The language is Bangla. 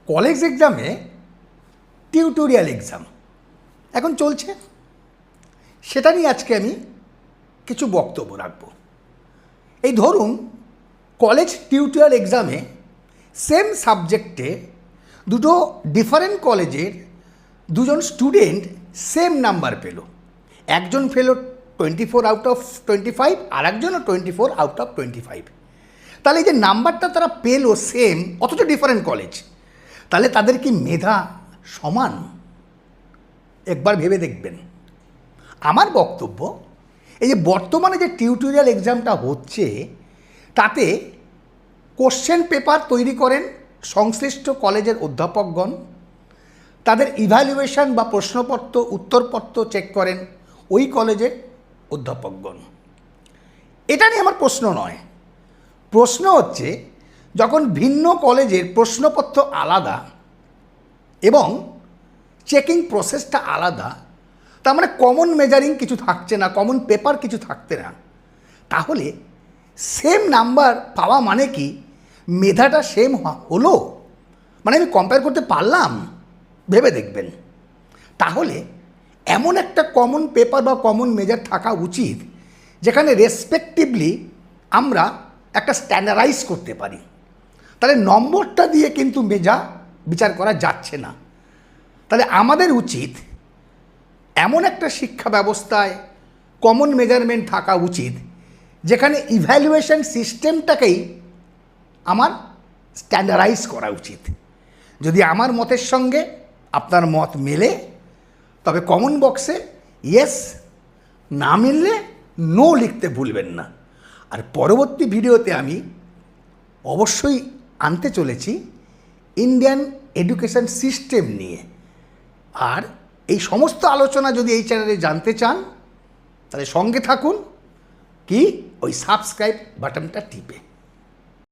কলেজ এক্সামে টিউটোরিয়াল এক্সাম এখন চলছে, সেটা নিয়ে আজকে আমি কিছু বক্তব্য রাখব। এই ধরুন, কলেজ টিউটোরিয়াল এক্সামে সেম সাবজেক্টে দুটো ডিফারেন্ট কলেজের দুজন স্টুডেন্ট সেম নাম্বার পেল। একজন পেল 24 আউট অফ 25, আর একজনও 24 আউট অফ 25। তাহলে এই যে নাম্বারটা তারা পেলো সেম, অথচ ডিফারেন্ট কলেজ, তাহলে তাদের কি মেধা সমান? একবার ভেবে দেখবেন। আমার বক্তব্য, এই যে বর্তমানে যে টিউটোরিয়াল এক্সামটা হচ্ছে, তাতে কোশ্চেন পেপার তৈরি করেন সংশ্লিষ্ট কলেজের অধ্যাপকগণ, তাদের ইভ্যালুয়েশন বা প্রশ্নপত্র উত্তরপত্র চেক করেন ওই কলেজের অধ্যাপকগণ। এটা নিয়ে আমার প্রশ্ন নয়। প্রশ্ন হচ্ছে, যখন ভিন্ন কলেজের প্রশ্নপত্র আলাদা এবং চেকিং প্রসেসটা আলাদা, তার মানে কমন মেজারিং কিছু থাকছে না, কমন পেপার কিছু থাকতে না, তাহলে সেম নাম্বার পাওয়া মানে কি মেধাটা সেম হলো? মানে আমি কম্পেয়ার করতে পারলাম? ভেবে দেখবেন। তাহলে এমন একটা কমন পেপার বা কমন মেজার থাকা উচিত যেখানে রেসপেক্টিভলি আমরা একটা স্ট্যান্ডার্ডাইজ করতে পারি। তাহলে নম্বরটা দিয়ে কিন্তু মেধা বিচার করা যাচ্ছে না। তাহলে আমাদের উচিত এমন একটা শিক্ষা ব্যবস্থায় কমন মেজারমেন্ট থাকা উচিত যেখানে ইভ্যালুয়েশন সিস্টেমটাকেই আমার স্ট্যান্ডার্ডাইজ করা উচিত। যদি আমার মতের সঙ্গে আপনার মত মেলে, তবে কমন বক্সে ইয়েস, না মিললে নো লিখতে ভুলবেন না। আর পরবর্তী ভিডিওতে আমি অবশ্যই আনতে চলেছি ইন্ডিয়ান এডুকেশন সিস্টেম নিয়ে। আর এই সমস্ত আলোচনা যদি এই চ্যানেলে জানতে চান, তাহলে সঙ্গে থাকুন, কি ওই সাবস্ক্রাইব বাটনটা টিপে।